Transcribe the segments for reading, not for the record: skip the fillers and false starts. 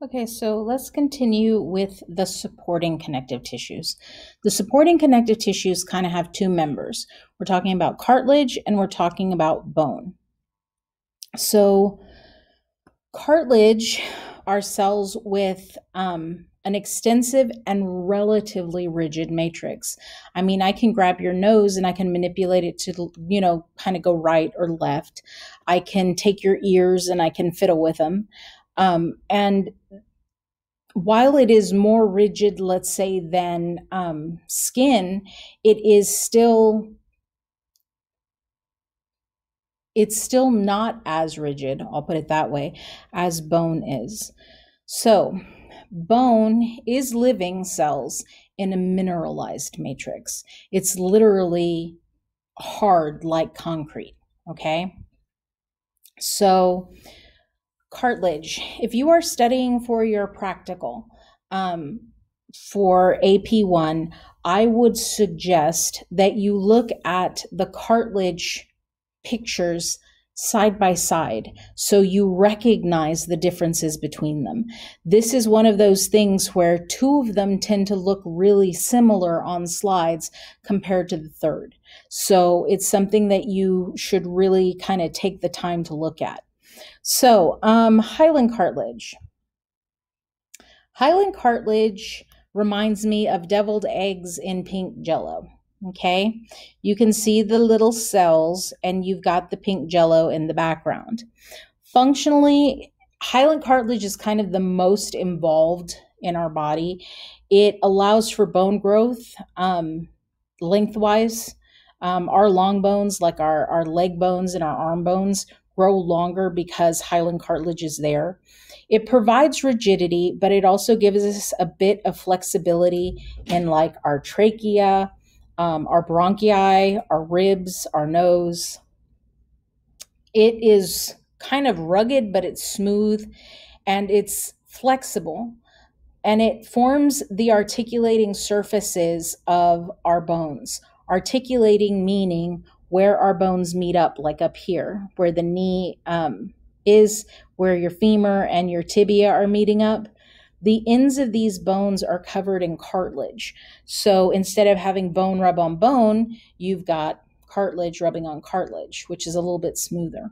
Okay, so let's continue with the supporting connective tissues. The supporting connective tissues kind of have two members. We're talking about cartilage and we're talking about bone. So cartilage are cells with an extensive and relatively rigid matrix. I mean, I can grab your nose and I can manipulate it to, kind of go right or left. I can take your ears and I can fiddle with them. And while it is more rigid, let's say, than skin, it's still not as rigid, I'll put it that way, as bone is. So bone is living cells in a mineralized matrix. It's literally hard like concrete, okay? So cartilage, if you are studying for your practical for AP1, I would suggest that you look at the cartilage pictures side by side so you recognize the differences between them. This is one of those things where two of them tend to look really similar on slides compared to the third. So it's something that you should really kind of take the time to look at. So, hyaline cartilage. Hyaline cartilage reminds me of deviled eggs in pink jello, okay? You can see the little cells and you've got the pink jello in the background. Functionally, hyaline cartilage is kind of the most involved in our body. It allows for bone growth lengthwise. Our long bones, like our leg bones and our arm bones, grow longer because hyaline cartilage is there. It provides rigidity, but it also gives us a bit of flexibility in like our trachea, our bronchi, our ribs, our nose. It is kind of rugged, but it's smooth and it's flexible, and it forms the articulating surfaces of our bones. Articulating meaning where our bones meet up, like up here, where the knee is, where your femur and your tibia are meeting up. The ends of these bones are covered in cartilage. So instead of having bone rub on bone, you've got cartilage rubbing on cartilage, which is a little bit smoother.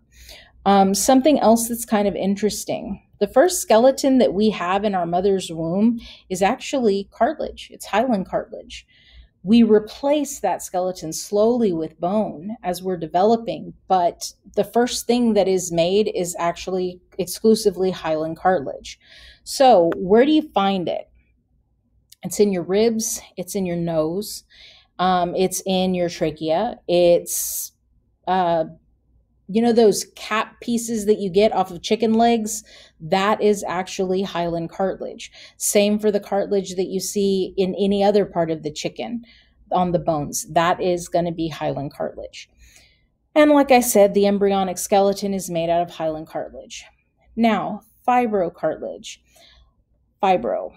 Something else that's kind of interesting. The first skeleton that we have in our mother's womb is actually cartilage. It's hyaline cartilage. We replace that skeleton slowly with bone as we're developing, but the first thing that is made is actually exclusively hyaline cartilage. So where do you find it? It's in your ribs, it's in your nose, it's in your trachea, it's those cap pieces that you get off of chicken legs? That is actually hyaline cartilage. Same for the cartilage that you see in any other part of the chicken on the bones. That is going to be hyaline cartilage. And like I said, the embryonic skeleton is made out of hyaline cartilage. Now, fibrocartilage. Fibro.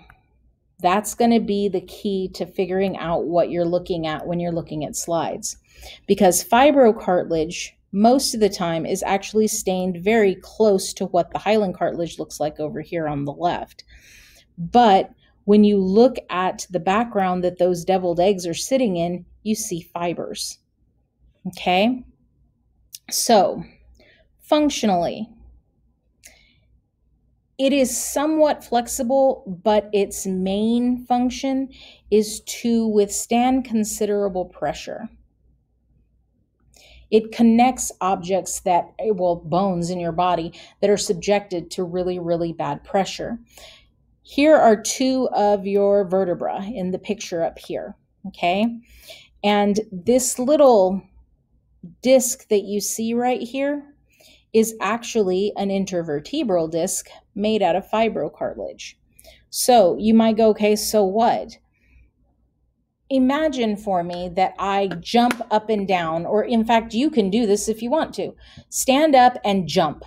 That's going to be the key to figuring out what you're looking at when you're looking at slides. Because fibrocartilage, most of the time, is actually stained very close to what the hyaline cartilage looks like over here on the left. But when you look at the background that those deviled eggs are sitting in, you see fibers. Okay? So, functionally, it is somewhat flexible, but its main function is to withstand considerable pressure. It connects objects bones in your body that are subjected to really, really bad pressure. Here are two of your vertebrae in the picture up here, okay? And this little disc that you see right here is actually an intervertebral disc made out of fibrocartilage. So you might go, okay, so what? Imagine for me that I jump up and down, or in fact, you can do this if you want to. Stand up and jump.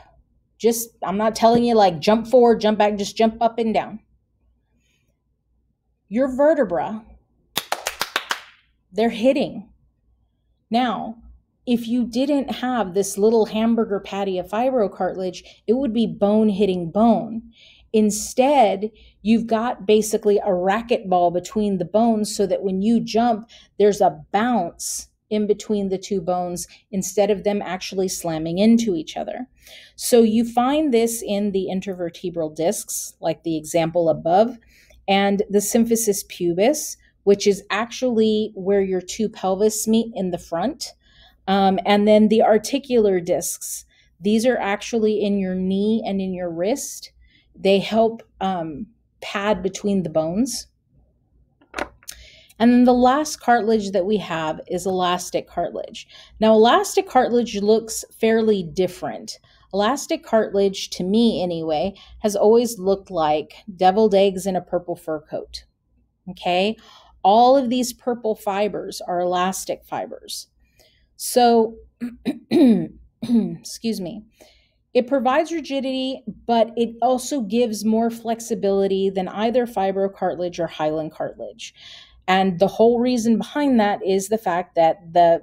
I'm not telling you like jump forward, jump back, just jump up and down. Your vertebra, they're hitting. Now, if you didn't have this little hamburger patty of fibrocartilage, it would be bone hitting bone. Instead, you've got basically a racquetball between the bones so that when you jump, there's a bounce in between the two bones instead of them actually slamming into each other. So you find this in the intervertebral discs, like the example above, and the symphysis pubis, which is actually where your two pelvis meet in the front. And then the articular discs, these are actually in your knee and in your wrist. They help pad between the bones. And then the last cartilage that we have is elastic cartilage. Now, elastic cartilage looks fairly different. Elastic cartilage, to me anyway, has always looked like deviled eggs in a purple fur coat. Okay? All of these purple fibers are elastic fibers. So, excuse me. It provides rigidity, but it also gives more flexibility than either fibrocartilage or hyaline cartilage. And the whole reason behind that is the fact that the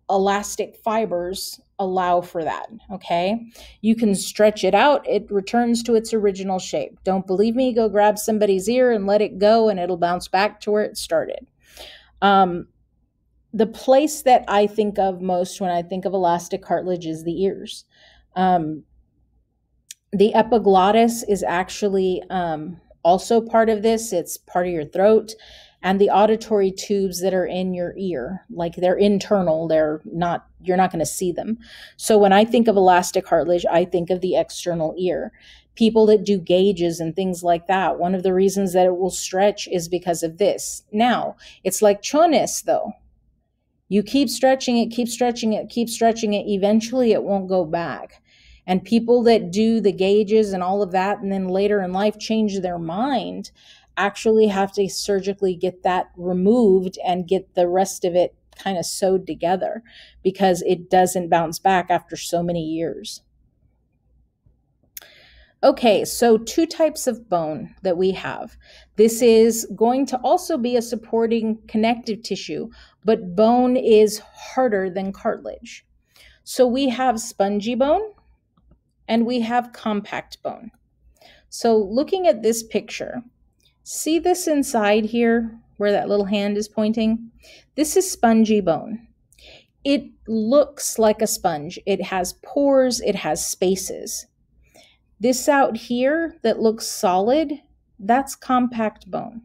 elastic fibers allow for that, okay? You can stretch it out, it returns to its original shape. Don't believe me? Go grab somebody's ear and let it go, and it'll bounce back to where it started. The place that I think of most when I think of elastic cartilage is the ears. The epiglottis is actually also part of this. It's part of your throat. And the auditory tubes that are in your ear, like they're internal, you're not going to see them. So when I think of elastic cartilage, I think of the external ear. People that do gauges and things like that, one of the reasons that it will stretch is because of this. Now, it's like chonis though. You keep stretching it, keep stretching it, keep stretching it, eventually it won't go back. And people that do the gauges and all of that and then later in life change their mind actually have to surgically get that removed and get the rest of it kind of sewed together because it doesn't bounce back after so many years. Okay, so two types of bone that we have. This is going to also be a supporting connective tissue, but bone is harder than cartilage. So we have spongy bone and we have compact bone. So looking at this picture, see this inside here where that little hand is pointing? This is spongy bone. It looks like a sponge. It has pores, it has spaces. This out here that looks solid, that's compact bone.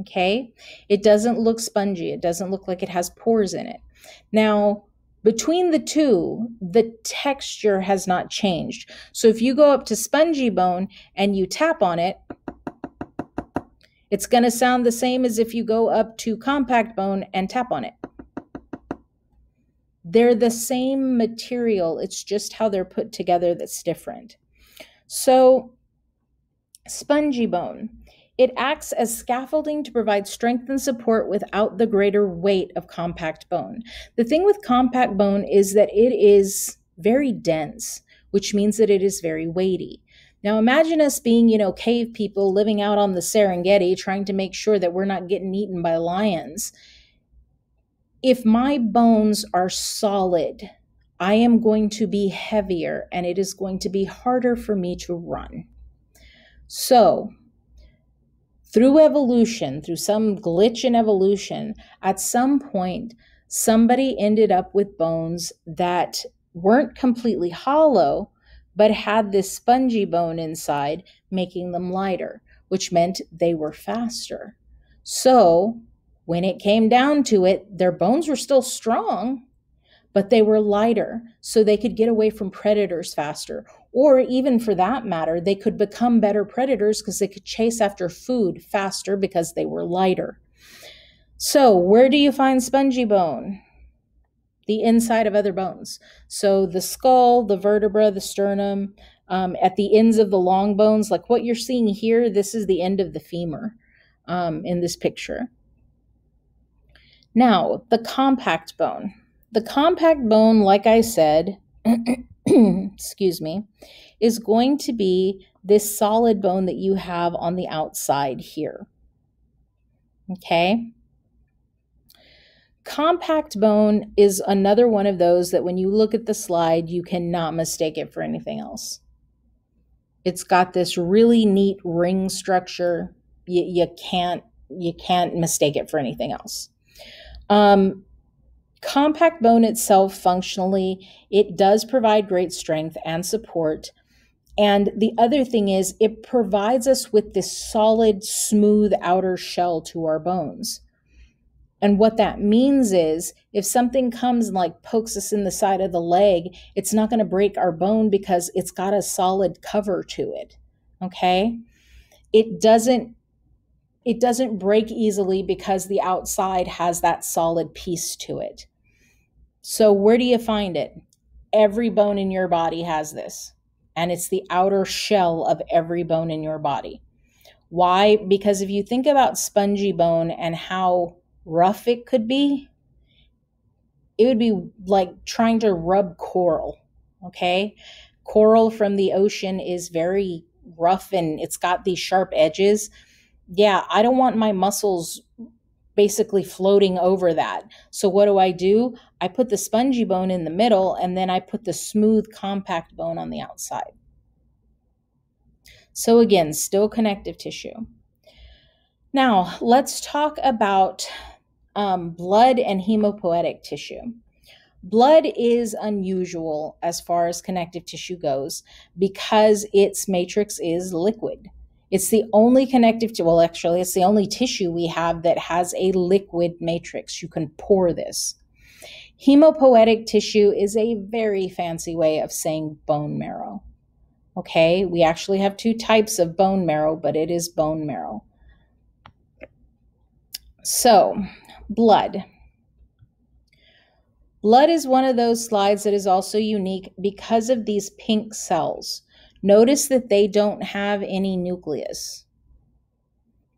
Okay? It doesn't look spongy. It doesn't look like it has pores in it. Now, between the two, the texture has not changed. So if you go up to spongy bone and you tap on it, it's going to sound the same as if you go up to compact bone and tap on it. They're the same material. It's just how they're put together that's different. So, spongy bone. It acts as scaffolding to provide strength and support without the greater weight of compact bone. The thing with compact bone is that it is very dense, which means that it is very weighty. Now imagine us being, cave people living out on the Serengeti trying to make sure that we're not getting eaten by lions. If my bones are solid, I am going to be heavier and it is going to be harder for me to run. So, through evolution, through some glitch in evolution, at some point, somebody ended up with bones that weren't completely hollow, but had this spongy bone inside, making them lighter, which meant they were faster. So, when it came down to it, their bones were still strong, but they were lighter, so they could get away from predators faster. Or even for that matter, they could become better predators because they could chase after food faster because they were lighter. So where do you find spongy bone? The inside of other bones. So the skull, the vertebra, the sternum, at the ends of the long bones, like what you're seeing here, this is the end of the femur in this picture. Now, the compact bone. The compact bone, like I said, excuse me, is going to be this solid bone that you have on the outside here. Okay? Compact bone is another one of those that when you look at the slide, you cannot mistake it for anything else. It's got this really neat ring structure. You can't mistake it for anything else. Compact bone itself, functionally, it does provide great strength and support. And the other thing is, it provides us with this solid, smooth outer shell to our bones. And what that means is, if something comes and like pokes us in the side of the leg, it's not going to break our bone because it's got a solid cover to it. Okay? It doesn't break easily because the outside has that solid piece to it. So where do you find it? Every bone in your body has this, and it's the outer shell of every bone in your body. Why? Because if you think about spongy bone and how rough it could be, it would be like trying to rub coral, okay? Coral from the ocean is very rough and it's got these sharp edges. Yeah, I don't want my muscles basically floating over that. So what do? I put the spongy bone in the middle, and then I put the smooth, compact bone on the outside. So again, still connective tissue. Now, let's talk about blood and hemopoietic tissue. Blood is unusual as far as connective tissue goes because its matrix is liquid. It's the only connective tissue, well, actually, it's the only tissue we have that has a liquid matrix. You can pour this. Hemopoietic tissue is a very fancy way of saying bone marrow. Okay, we actually have two types of bone marrow, but it is bone marrow. So, blood. Blood is one of those slides that is also unique because of these pink cells. Notice that they don't have any nucleus.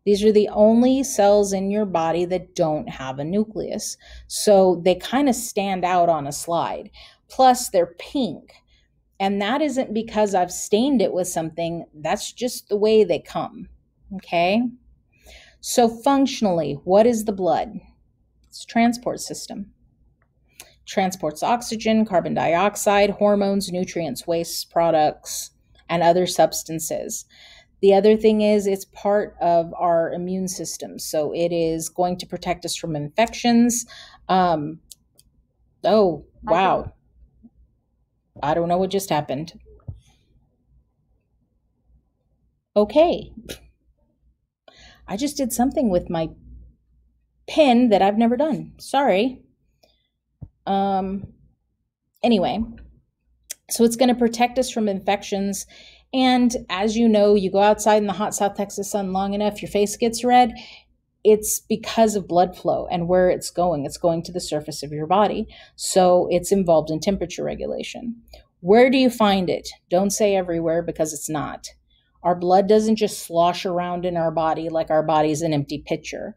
These are the only cells in your body that don't have a nucleus. So they kind of stand out on a slide. Plus, they're pink. And that isn't because I've stained it with something. That's just the way they come. Okay? So functionally, what is the blood? It's a transport system. Transports oxygen, carbon dioxide, hormones, nutrients, waste products, and other substances. The other thing is it's part of our immune system. So it is going to protect us from infections. Oh, wow. I don't know what just happened. Okay. I just did something with my pen that I've never done. Sorry. Anyway, so it's going to protect us from infections. And as you know, you go outside in the hot South Texas sun long enough, your face gets red. It's because of blood flow and where it's going. It's going to the surface of your body. So it's involved in temperature regulation. Where do you find it? Don't say everywhere because it's not. Our blood doesn't just slosh around in our body like our body's an empty pitcher.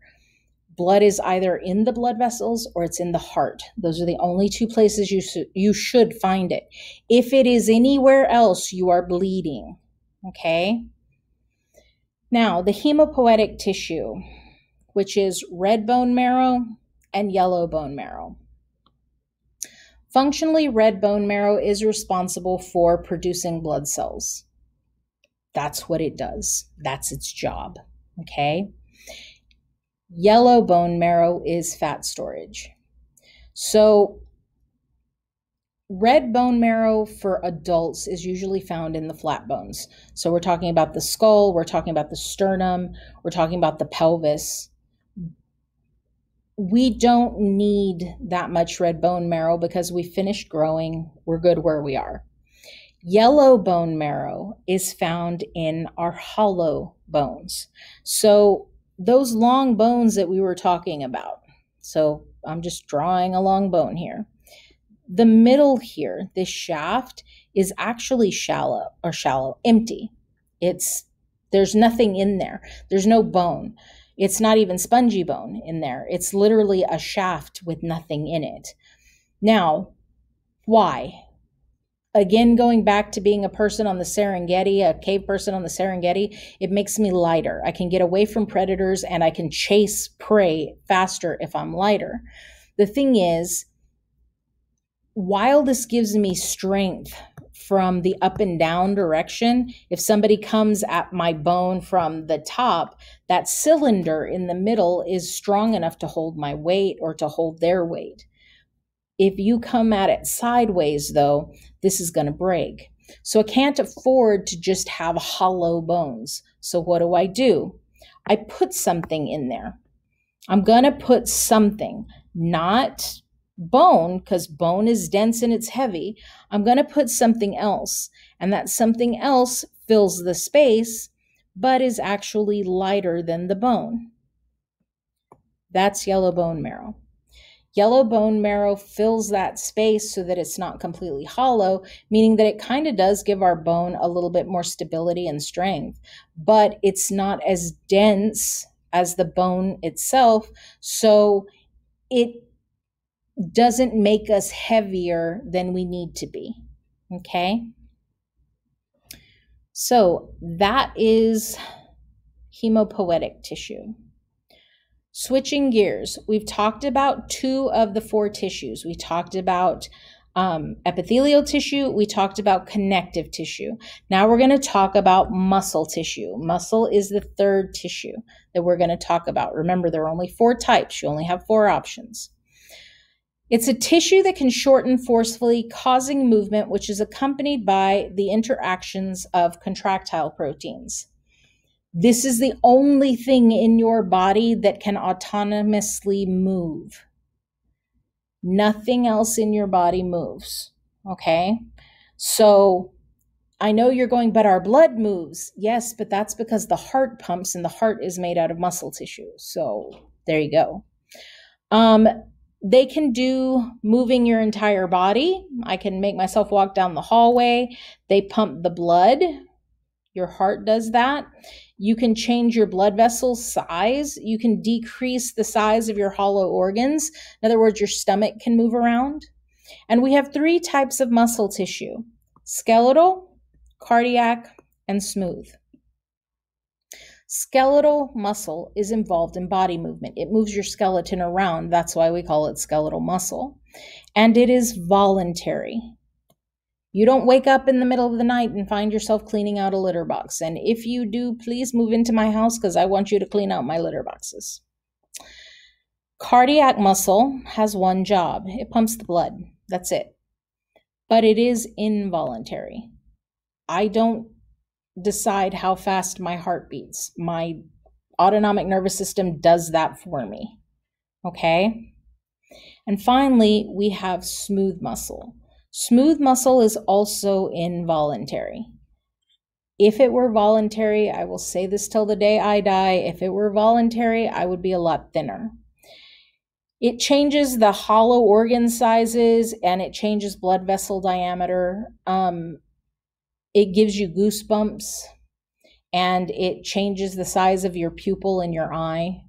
Blood is either in the blood vessels or it's in the heart. Those are the only two places you should find it. If it is anywhere else, you are bleeding. Okay? Now, the hemopoietic tissue, which is red bone marrow and yellow bone marrow. Functionally, red bone marrow is responsible for producing blood cells. That's what it does. That's its job. Okay? Yellow bone marrow is fat storage. So red bone marrow for adults is usually found in the flat bones. So we're talking about the skull, we're talking about the sternum, we're talking about the pelvis. We don't need that much red bone marrow because we finished growing. We're good where we are. Yellow bone marrow is found in our hollow bones. So those long bones that we were talking about. So I'm just drawing a long bone here. The middle here, this shaft, is actually shallow, empty. There's nothing in there. There's no bone. It's not even spongy bone in there. It's literally a shaft with nothing in it. Now, why? Again, going back to being a person on the Serengeti, a cave person on the Serengeti, it makes me lighter. I can get away from predators and I can chase prey faster if I'm lighter. The thing is, while this gives me strength from the up and down direction. If somebody comes at my bone from the top, that cylinder in the middle is strong enough to hold my weight or to hold their weight. If you come at it sideways, though, this is going to break. So I can't afford to just have hollow bones. So what do? I put something in there. I'm going to put something, not bone, because bone is dense and it's heavy. I'm going to put something else, and that something else fills the space, but is actually lighter than the bone. That's yellow bone marrow. Yellow bone marrow fills that space so that it's not completely hollow, meaning that it kind of does give our bone a little bit more stability and strength, but it's not as dense as the bone itself, so it doesn't make us heavier than we need to be, okay? So that is hemopoietic tissue. Switching gears, we've talked about 2 of the 4 tissues. We talked about epithelial tissue. We talked about connective tissue. Now we're going to talk about muscle tissue. Muscle is the 3rd tissue that we're going to talk about. Remember, there are only 4 types. You only have 4 options. It's a tissue that can shorten forcefully, causing movement, which is accompanied by the interactions of contractile proteins. This is the only thing in your body that can autonomously move. Nothing else in your body moves, okay? So I know you're going, but our blood moves. Yes, but that's because the heart pumps, and the heart is made out of muscle tissue. So there you go. They can do moving your entire body. I can make myself walk down the hallway. They pump the blood. Your heart does that. You can change your blood vessel size. You can decrease the size of your hollow organs. In other words, your stomach can move around. And we have 3 types of muscle tissue: skeletal, cardiac, and smooth. Skeletal muscle is involved in body movement. It moves your skeleton around. That's why we call it skeletal muscle. And it is voluntary. You don't wake up in the middle of the night and find yourself cleaning out a litter box. And if you do, please move into my house because I want you to clean out my litter boxes. Cardiac muscle has one job. It pumps the blood. That's it. But it is involuntary. I don't decide how fast my heart beats. My autonomic nervous system does that for me. Okay? And finally, we have smooth muscle. Smooth muscle is also involuntary. If it were voluntary, I will say this till the day I die, if it were voluntary, I would be a lot thinner. It changes the hollow organ sizes and it changes blood vessel diameter. It gives you goosebumps and it changes the size of your pupil in your eye.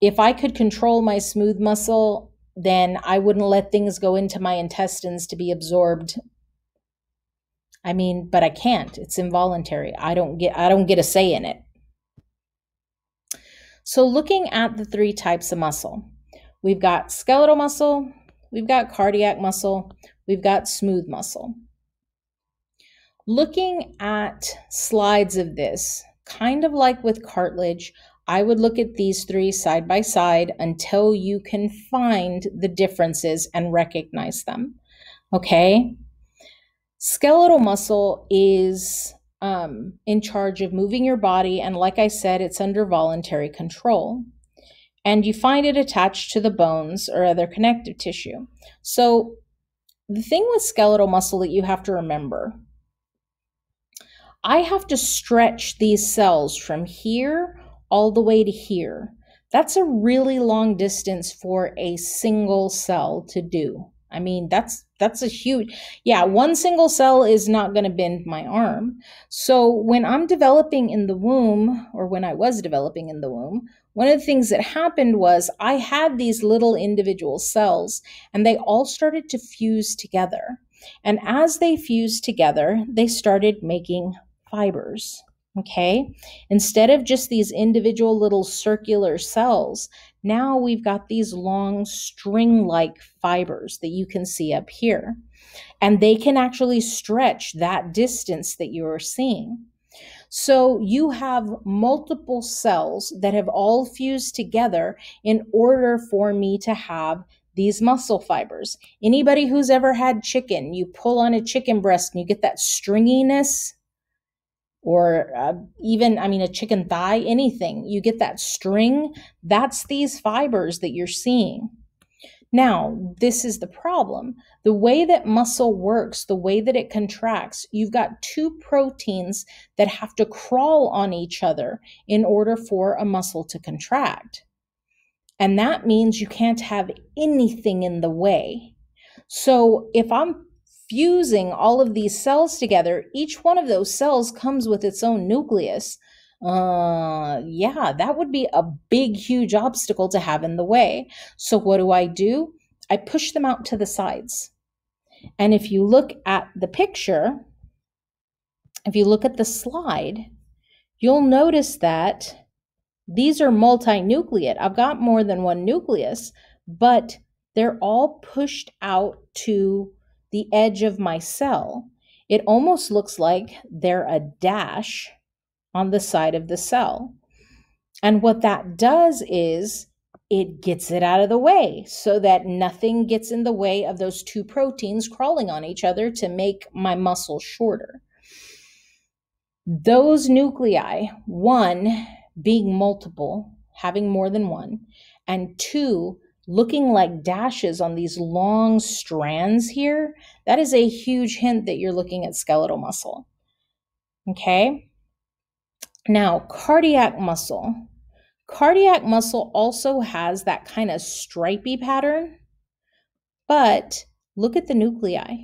If I could control my smooth muscle, then I wouldn't let things go into my intestines to be absorbed. I mean, but I can't. It's involuntary. I don't get a say in it. So looking at the 3 types of muscle, we've got skeletal muscle, we've got cardiac muscle, we've got smooth muscle. Looking at slides of this, kind of like with cartilage, I would look at these 3 side by side until you can find the differences and recognize them, okay? Skeletal muscle is in charge of moving your body, and like I said, it's under voluntary control. And you find it attached to the bones or other connective tissue. So the thing with skeletal muscle that you have to remember, I have to stretch these cells from here all the way to here. That's a really long distance for a single cell to do. I mean, that's a huge, yeah, one single cell is not going to bend my arm. So when I'm developing in the womb, or when I was developing in the womb, one of the things that happened was I had these little individual cells and they all started to fuse together. And as they fused together, they started making fibers, Okay, instead of just these individual little circular cells, now we've got these long string-like fibers that you can see up here. And they can actually stretch that distance that you are seeing. So you have multiple cells that have all fused together in order for me to have these muscle fibers. Anybody who's ever had chicken, you pull on a chicken breast and you get that stringiness, or even, a chicken thigh, anything, you get that string. That's these fibers that you're seeing. Now, this is the problem. The way that muscle works, the way that it contracts, you've got two proteins that have to crawl on each other in order for a muscle to contract. And that means you can't have anything in the way. So if I'm fusing all of these cells together, each one of those cells comes with its own nucleus. Yeah, that would be a big, huge obstacle to have in the way. So what do? I push them out to the sides. And if you look at the picture, if you look at the slide, you'll notice that these are multinucleate. I've got more than one nucleus, but they're all pushed out to the edge of my cell. It almost looks like they're a dash on the side of the cell. And what that does is it gets it out of the way so that nothing gets in the way of those two proteins crawling on each other to make my muscle shorter. Those nuclei, one being multiple, having more than one, and two looking like dashes on these long strands here, that is a huge hint that you're looking at skeletal muscle. Okay? Now, cardiac muscle. Cardiac muscle also has that kind of stripy pattern, but look at the nuclei.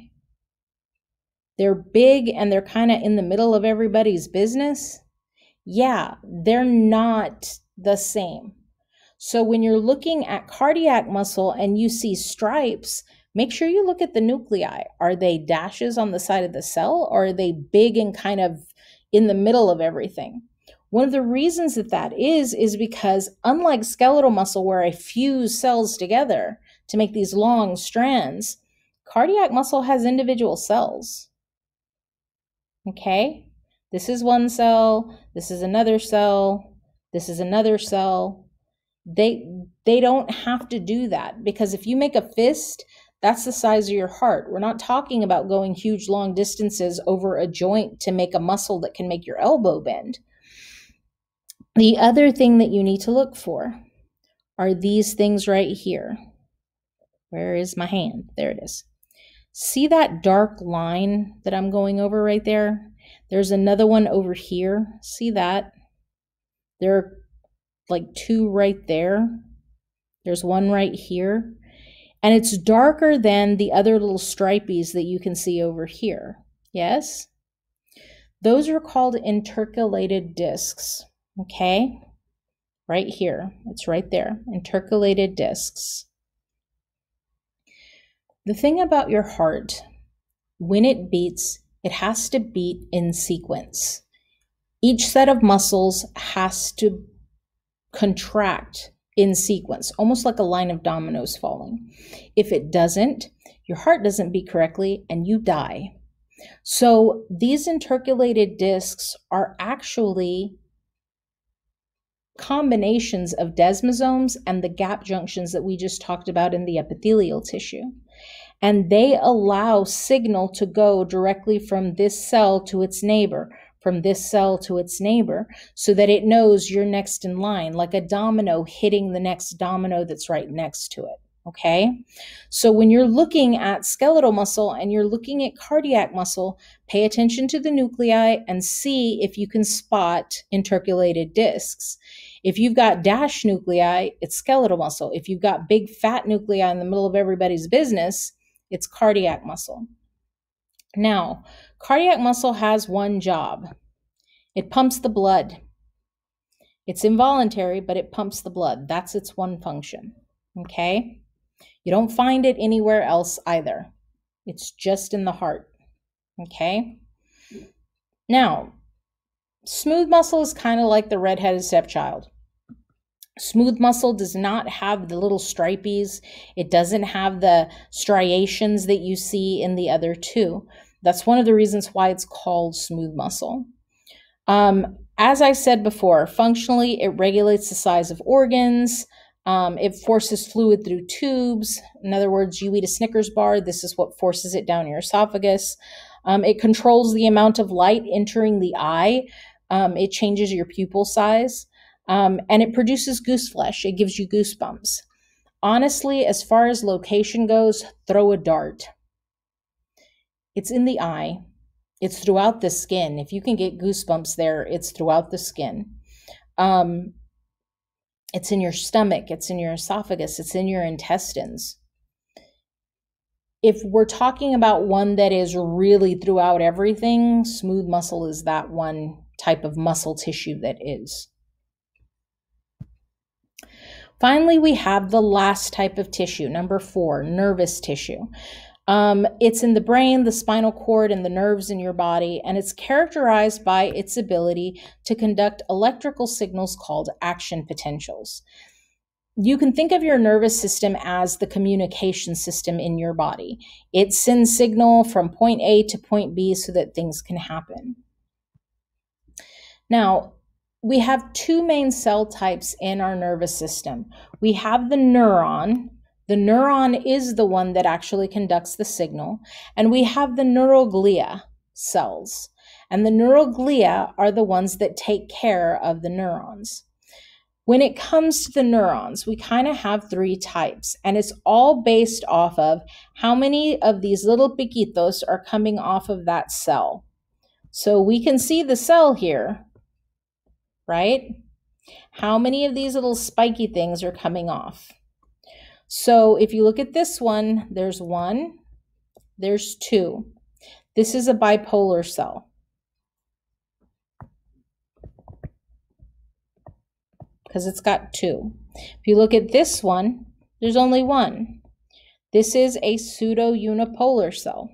They're big and they're kind of in the middle of everybody's business. Yeah, they're not the same. So when you're looking at cardiac muscle and you see stripes, make sure you look at the nuclei. Are they dashes on the side of the cell, or are they big and kind of in the middle of everything? One of the reasons that is because unlike skeletal muscle, where I fuse cells together to make these long strands, cardiac muscle has individual cells. Okay? This is one cell, this is another cell, this is another cell. They don't have to do that, because if you make a fist, that's the size of your heart. We're not talking about going huge long distances over a joint to make a muscle that can make your elbow bend. The other thing that you need to look for are these things right here. Where is my hand? There it is. See that dark line that I'm going over right there? There's another one over here. See that? There are like two right there. There's one right here. And it's darker than the other little stripies that you can see over here. Yes? Those are called intercalated discs. Okay? Right here. It's right there. Intercalated discs. The thing about your heart, when it beats, it has to beat in sequence. Each set of muscles has to contract in sequence, almost like a line of dominoes falling. If it doesn't, your heart doesn't beat correctly and you die. So these intercalated discs are actually combinations of desmosomes and the gap junctions that we just talked about in the epithelial tissue. And they allow signal to go directly from this cell to its neighbor, from this cell to its neighbor, so that it knows you're next in line, like a domino hitting the next domino that's right next to it. Okay? So when you're looking at skeletal muscle and you're looking at cardiac muscle, pay attention to the nuclei and see if you can spot intercalated discs. If you've got dash nuclei, it's skeletal muscle. If you've got big fat nuclei in the middle of everybody's business, it's cardiac muscle. Now, cardiac muscle has one job. It pumps the blood. It's involuntary, but it pumps the blood. That's its one function. Okay? You don't find it anywhere else either. It's just in the heart. Okay? Now, Smooth muscle is kind of like the redheaded stepchild. Smooth muscle does not have the little stripies. It doesn't have the striations that you see in the other two. That's one of the reasons why it's called smooth muscle. As I said before, functionally, it regulates the size of organs. It forces fluid through tubes. In other words, you eat a Snickers bar, this is what forces it down your esophagus. It controls the amount of light entering the eye. It changes your pupil size. And it produces goose flesh. It gives you goosebumps. Honestly, as far as location goes, throw a dart. It's in the eye. It's throughout the skin. If you can get goosebumps there, it's throughout the skin. It's in your stomach. It's in your esophagus. It's in your intestines. If we're talking about one that is really throughout everything, smooth muscle is that one type of muscle tissue that is. Finally, we have the last type of tissue, number 4, nervous tissue. It's in the brain, the spinal cord, and the nerves in your body, and it's characterized by its ability to conduct electrical signals called action potentials. You can think of your nervous system as the communication system in your body. It sends signal from point A to point B so that things can happen. Now, we have 2 main cell types in our nervous system. We have the neuron. The neuron is the one that actually conducts the signal. And we have the neuroglia cells. And the neuroglia are the ones that take care of the neurons. When it comes to the neurons, we kind of have 3 types. And it's all based off of how many of these little piquitos are coming off of that cell. So we can see the cell here, right? How many of these little spiky things are coming off? So if you look at this one, there's 1, there's 2. This is a bipolar cell. Because it's got 2. If you look at this one, there's only 1. This is a pseudo-unipolar cell.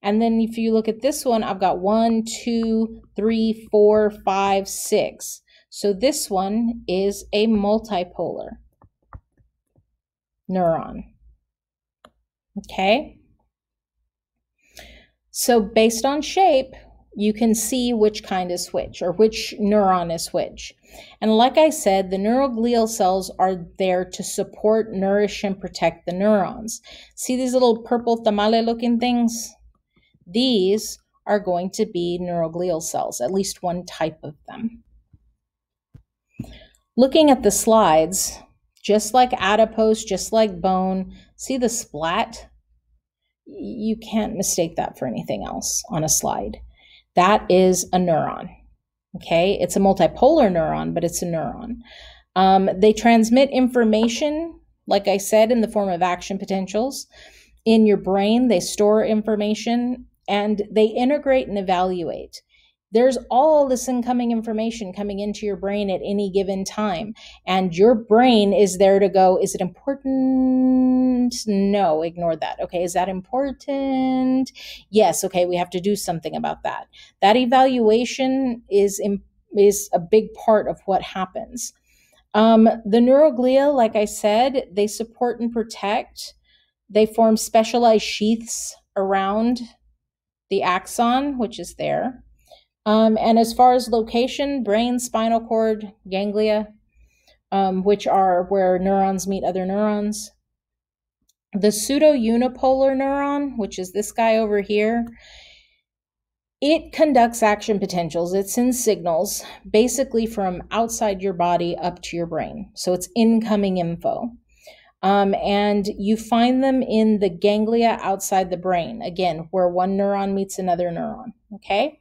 And then if you look at this one, I've got 1, 2, 3, 4, 5, 6. So this one is a multipolar neuron. Okay? So based on shape, you can see which kind is which, or which neuron is which. And like I said, the neuroglial cells are there to support, nourish, and protect the neurons. See these little purple tamale-looking things? These are going to be neuroglial cells, at least one type of them. Looking at the slides, just like adipose, just like bone, see the splat? You can't mistake that for anything else on a slide. That is a neuron, okay? It's a multipolar neuron, but it's a neuron. They transmit information, like I said, in the form of action potentials. In your brain, they store information, and they integrate and evaluate. There's all this incoming information coming into your brain at any given time, and your brain is there to go, is it important? No, ignore that. Okay, is that important? Yes, okay, we have to do something about that. That evaluation is a big part of what happens. The neuroglia, like I said, they support and protect. They form specialized sheaths around the axon, which is there. And as far as location, brain, spinal cord, ganglia, which are where neurons meet other neurons. The pseudo-unipolar neuron, which is this guy over here, it conducts action potentials. It sends signals basically from outside your body up to your brain. So it's incoming info. And you find them in the ganglia outside the brain, again, where one neuron meets another neuron, okay?